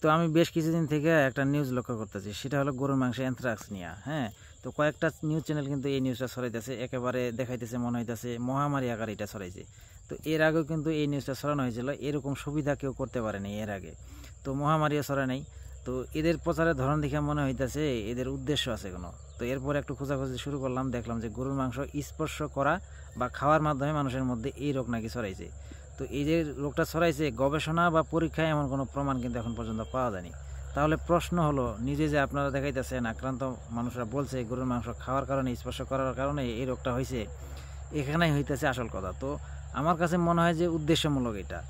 তো আমি বেশ কিছুদিন থেকে একটা নিউজ লক্ষ্য করতেছি, সেটা হলো গরুর মাংসে অ্যানথ্রাক্স নিয়ে। হ্যাঁ, তো কয়েকটা নিউজ চ্যানেল কিন্তু এই নিউজটা ছড়াইতেছে, একেবারে দেখাইতেছে মনে হইতেছে মহামারী আকারে এটা ছড়াইছে। তো এর আগেও কিন্তু এই নিউজটা ছড়ানো হয়েছিল, এরকম সুবিধা কেউ করতে পারেনি এর আগে। তো মহামারীও ছড়ায় নাই। তো এদের প্রচারের ধরন দেখে মনে হইতেছে এদের উদ্দেশ্য আছে কোনো। তো এরপরে একটু খোঁজাখুঁজি শুরু করলাম, দেখলাম যে গরুর মাংস স্পর্শ করা বা খাওয়ার মাধ্যমে মানুষের মধ্যে এই রোগ নাকি ছড়াইছে। তো এই যে রোগটা ছড়াইছে, গবেষণা বা পরীক্ষায় এমন কোনো প্রমাণ কিন্তু এখন পর্যন্ত পাওয়া যায়নি। তাহলে প্রশ্ন হলো, নিজে যে আপনারা দেখাইতেছেন আক্রান্ত মানুষরা বলছে গরুর মাংস খাওয়ার কারণে, স্পর্শ করার কারণে এই রোগটা হয়েছে, এখানেই হইতেছে আসল কথা। তো আমার কাছে মনে হয় যে উদ্দেশ্যমূলক এটা।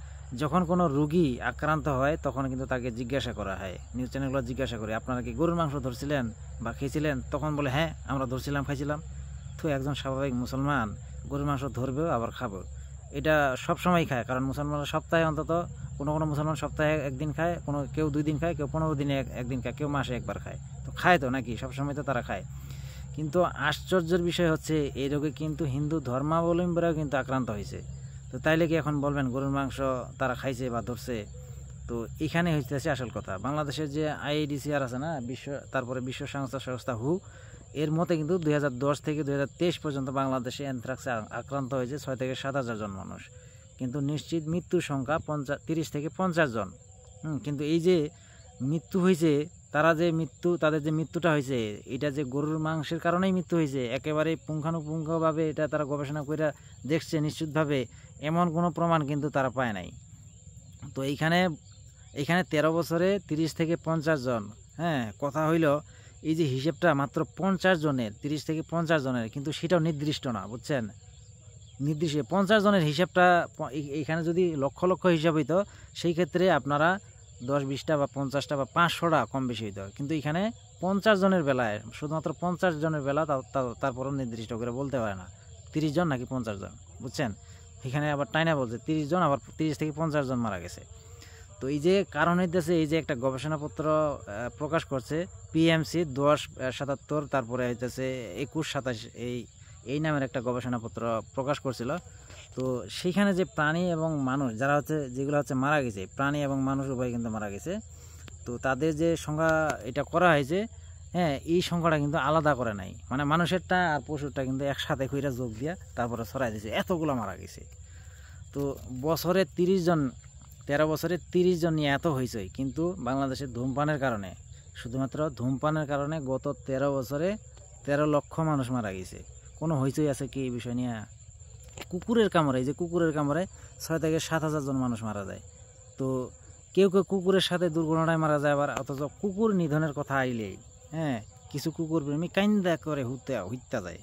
যখন কোনো রুগী আক্রান্ত হয় তখন কিন্তু তাকে জিজ্ঞাসা করা হয়, নিউজ চ্যানেলগুলো জিজ্ঞাসা করে, আপনারা কি গরুর মাংস ধরছিলেন বা খেয়েছিলেন? তখন বলে হ্যাঁ আমরা ধরছিলাম, খাইছিলাম। তো একজন স্বাভাবিক মুসলমান গরুর মাংস ধরবেও আবার খাবেও, এটা সবসময় খায়। কারণ মুসলমানরা সপ্তাহে অন্তত কোনো কোনো মুসলমান সপ্তাহে একদিন খায়, কেউ 2 দিন খায়, কেউ 15 দিনে একদিন খায়, কেউ মাসে একবার খায়। তো খায় তো নাকি, সবসময় তো তারা খায়। কিন্তু আশ্চর্যের বিষয় হচ্ছে এই রোগে কিন্তু হিন্দু ধর্মাবলম্বীরাও কিন্তু আক্রান্ত হয়েছে। তো তাইলে কি এখন বলবেন গরুর মাংস তারা খাইছে বা ধরছে? তো এখানে হইতেছে আসল কথা। বাংলাদেশের যে আইইডিসিআর আছে না, তারপরে বিশ্ব সংস্থা হু, এর মতে কিন্তু 2010 থেকে 2023 পর্যন্ত বাংলাদেশে অ্যানথ্রাক্সে আক্রান্ত হয়েছে 6 থেকে 7,000 জন মানুষ। কিন্তু নিশ্চিত মৃত্যুর সংখ্যা 30 থেকে 50 জন। কিন্তু এই যে মৃত্যু হয়েছে, তাদের যে মৃত্যুটা হয়েছে, এটা যে গরুর মাংসের কারণেই মৃত্যু হয়েছে, একেবারে পুঙ্খানুপুঙ্খভাবে এটা তারা গবেষণা করে দেখছে নিশ্চিতভাবে, এমন কোনো প্রমাণ কিন্তু তারা পায় নাই। তো এইখানে 13 বছরে 30 থেকে 50 জন। হ্যাঁ, কথা হইল এই যে হিসেবটা মাত্র 50 জনের, 30 থেকে 50 জনের, কিন্তু সেটাও নির্দিষ্ট না, বুঝছেন? নির্দিষ্ট 50 জনের হিসাবটা এখানে যদি লক্ষ লক্ষ হিসাব হইতো, সেই ক্ষেত্রে আপনারা 10-20টা বা 50টা বা 500টা কম বেশি হইতো। কিন্তু এখানে 50 জনের বেলায়, শুধুমাত্র 50 জনের বেলা, তারপরও নির্দিষ্ট করে বলতে পারে না 30 জন নাকি 50 জন, বুঝছেন? এখানে আবার টাইনা বলছে 30 জন, আবার 30 থেকে 50 জন মারা গেছে। তো এই যে কারণ হইতেছে, এই যে একটা গবেষণাপত্র প্রকাশ করছে পিএমসি 1077, তারপরে হইতেছে 2127, এই নামের একটা গবেষণাপত্র প্রকাশ করছিল। তো সেইখানে যে প্রাণী এবং মানুষ যেগুলো মারা গেছে, প্রাণী এবং মানুষ উভয় কিন্তু মারা গেছে। তো তাদের যে সংখ্যা এটা করা হয়েছে, হ্যাঁ, এই সংখ্যাটা কিন্তু আলাদা করে নাই, মানে মানুষেরটা আর পশুরটা কিন্তু একসাথে কইরা যোগ দিয়া তারপরে ছড়াই দিয়েছে, এতগুলো মারা গেছে। তো 13 বছরে 30 জন নিয়ে এত হয়েছে, কিন্তু বাংলাদেশের ধূমপানের কারণে, শুধুমাত্র ধূমপানের কারণে গত 13 বছরে 13 লক্ষ মানুষ মারা গেছে। কোনো হইচই আছে কি এই বিষয় নিয়ে? কুকুরের কামড়ে, 6 থেকে 7,000 জন মানুষ মারা যায়। তো কেউ কেউ কুকুরের সাথে দুর্ঘটনায় মারা যায় আবার, অথচ কুকুর নিধনের কথা আইলেই, হ্যাঁ, কিছু কুকুর প্রেমী কাইন্দা করে হত্যা যায়।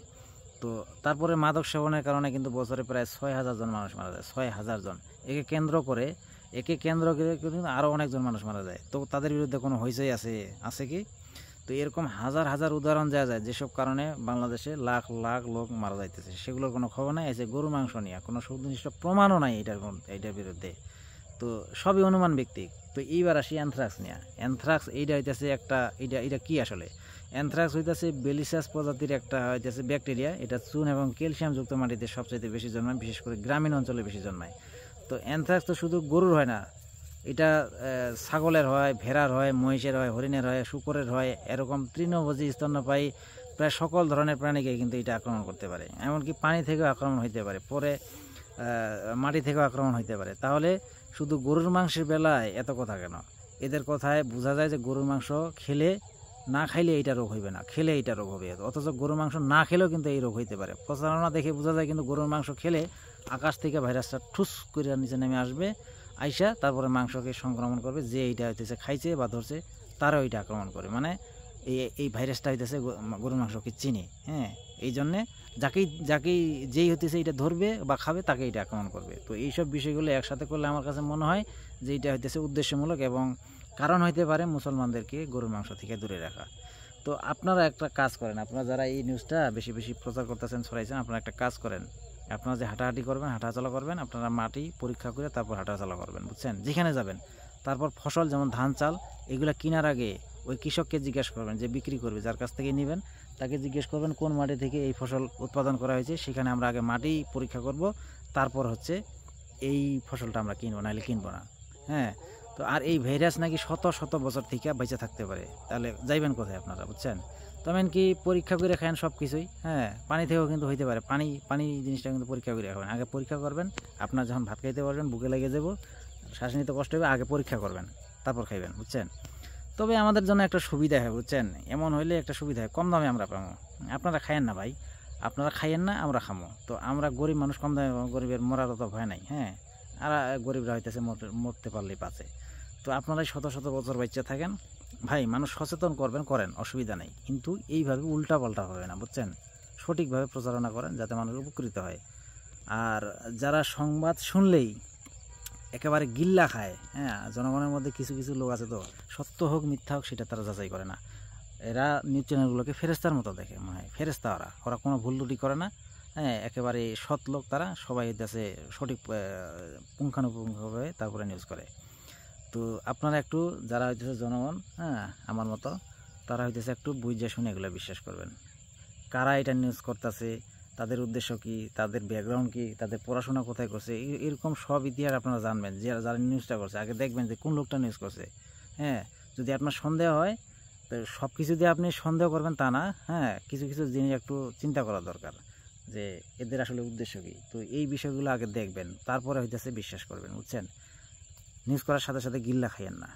তো তারপরে মাদক সেবনের কারণে কিন্তু বছরে প্রায় 6,000 জন মানুষ মারা যায়, 6,000 জন। একে কেন্দ্র করে কিন্তু আরও অনেকজন মানুষ মারা যায়। তো তাদের বিরুদ্ধে কোনো হইচই আছে কি? তো এরকম হাজার হাজার উদাহরণ দেওয়া যায়, যেসব কারণে বাংলাদেশে লাখ লাখ লোক মারা যাইতেছে, সেগুলোর কোনো খবর নাই। এসে গরু মাংস নিয়ে কোনো সুনির্দিষ্ট প্রমাণও নাই এইটার বিরুদ্ধে। তো সবই অনুমান ভিত্তিক। তো এইবার আসি অ্যানথ্রাক্স নিয়ে। অ্যানথ্রাক্স এইটা হইতেছে এটা কি আসলে? অ্যানথ্রাক্স হইতেছে বেলিসাস প্রজাতির একটা হইতেছে ব্যাকটেরিয়া। এটা চুন এবং ক্যালসিয়ামযুক্ত মাটিতে সবচেয়ে বেশি জন্মায়, বিশেষ করে গ্রামীণ অঞ্চলে বেশি জন্মায়। তো অ্যানথ্রাক্স তো শুধু গরুর হয় না, এটা ছাগলের হয়, ভেড়ার হয়, মহিষের হয়, হরিণের হয়, শূকরের হয়, এরকম তৃণভোজী স্তন্যপায়ী প্রায় সকল ধরনের প্রাণীকে কিন্তু এটা আক্রমণ করতে পারে। এমনকি পানি থেকেও আক্রমণ হইতে পারে, পরে মাটি থেকেও আক্রমণ হইতে পারে। তাহলে শুধু গরুর মাংসের বেলায় এত কথা কেন? এদের কথায় বোঝা যায় যে গরুর মাংস না খাইলে এইটা রোগ হইবে না, খেলে এইটা রোগ হবে। অথচ গরুর মাংস না খেলেও কিন্তু এই রোগ হইতে পারে। প্রচারণা দেখে বোঝা যায় কিন্তু গরুর মাংস খেলে আকাশ থেকে ভাইরাসটা ঠুস করে নিচে নেমে আসবে, আইসা তারপরে মাংসকে সংক্রমণ করবে। যে এইটা হইতেছে খাইছে বা ধরছে, তারাও এইটা আক্রমণ করে। মানে এই ভাইরাসটা হইতেছে গরুর মাংসকে চিনি। হ্যাঁ, এই জন্যে যেই হইতেছে এটা ধরবে বা খাবে, তাকে এটা আক্রমণ করবে। তো এইসব বিষয়গুলো একসাথে করলে আমার কাছে মনে হয় যে এটা হইতেছে উদ্দেশ্যমূলক এবং কারণ হইতে পারে মুসলমানদেরকে গরুর মাংস থেকে দূরে রাখা। তো আপনারা একটা কাজ করেন, আপনারা যারা এই নিউজটা বেশি বেশি প্রচার করতেছেন, ছড়াইছেন, আপনারা একটা কাজ করেন, আপনারা যে হাঁটাহাঁটি করবেন, হাঁটাচলা করবেন, আপনারা মাটি পরীক্ষা করে তারপর হাঁটাচলা করবেন, বুঝছেন? যেখানে যাবেন, তারপর ফসল যেমন ধান চাল এগুলো কেনার আগে ওই কৃষককে জিজ্ঞেস করবেন, যে বিক্রি করবে, যার কাছ থেকে নেবেন তাকে জিজ্ঞেস করবেন কোন মাটি থেকে এই ফসল উৎপাদন করা হয়েছে। সেখানে আমরা আগে মাটি পরীক্ষা করব, তারপর হচ্ছে এই ফসলটা আমরা কিনবো, নাহলে কিনবো না। হ্যাঁ, তো আর এই ভাইরাস নাকি শত শত বছর থেকে বেঁচে থাকতে পারে, তাহলে যাইবেন কোথায় আপনারা, বুঝছেন? তো কি পরীক্ষা করে খায়েন সব কিছুই, হ্যাঁ, পানি থেকেও কিন্তু হইতে পারে, পানি পানি জিনিসটা কিন্তু পরীক্ষা করে খাবেন। আগে পরীক্ষা করবেন, আপনার যখন ভাত খাইতে পারবেন, বুকে লেগে যাবো, শ্বাস নিতে কষ্ট হবে, আগে পরীক্ষা করবেন, তারপর খাইবেন, বুঝছেন? তবে আমাদের জন্য একটা সুবিধা হয়, বুঝছেন? এমন হইলে একটা সুবিধা হয়, কম দামে আমরা পাবো। আপনারা খাইয়েন না ভাই, আপনারা খাইয়েন না, আমরা খামো। তো আমরা গরিব মানুষ, কম দামে পাবো, গরিবের মরার তো ভয় নাই, হ্যাঁ, আর গরিবরা হইতেছে মরতে পারলেই বাঁচে। তো আপনারাই শত শত বছর বাচ্চা থাকেন ভাই, মানুষ সচেতন করবেন, করেন, অসুবিধা নেই, কিন্তু এইভাবে উল্টা পাল্টা হবে না, বুঝছেন? সঠিকভাবে প্রচারণা করেন যাতে মানুষ উপকৃত হয়। আর যারা সংবাদ শুনলেই একেবারে গিল্লা খায়, হ্যাঁ, জনগণের মধ্যে কিছু কিছু লোক আছে, তো সত্য হোক মিথ্যা হোক সেটা তারা যাচাই করে না। এরা নিউজ চ্যানেলগুলোকে ফেরেস্তার মতো দেখে, মানে ফেরেস্তা, ওরা ওরা কোনো ভুল ত্রুটি করে না, হ্যাঁ, একেবারে সৎ লোক তারা, সবাই দেশে সঠিক পুঙ্খানুপুঙ্খভাবে তারপরে নিউজ করে। তো আপনারা একটু, যারা হইতেছে জনগণ, হ্যাঁ, আমার মতো, তারা হইতেছে একটু বুঝে শুনে এগুলো বিশ্বাস করবেন। কারা এটা নিউজ করতেছে, তাদের উদ্দেশ্য কি, তাদের ব্যাকগ্রাউন্ড কি, তাদের পড়াশোনা কোথায় করছে, এরকম সব ইতিহাস আপনারা জানবেন। যে যারা নিউজটা করছে আগে দেখবেন যে কোন লোকটা নিউজ করছে, হ্যাঁ। যদি আপনার সন্দেহ হয়, তো সব কিছু দিয়ে আপনি সন্দেহ করবেন তা না, হ্যাঁ, কিছু কিছু জিনিস একটু চিন্তা করা দরকার, যে এদের আসলে উদ্দেশ্য কী। তো এই বিষয়গুলো আগে দেখবেন, তারপরে হইতেছে বিশ্বাস করবেন, বুঝছেন? নিউজ করার সাথে সাথে গিল্লা খাইয়েন না।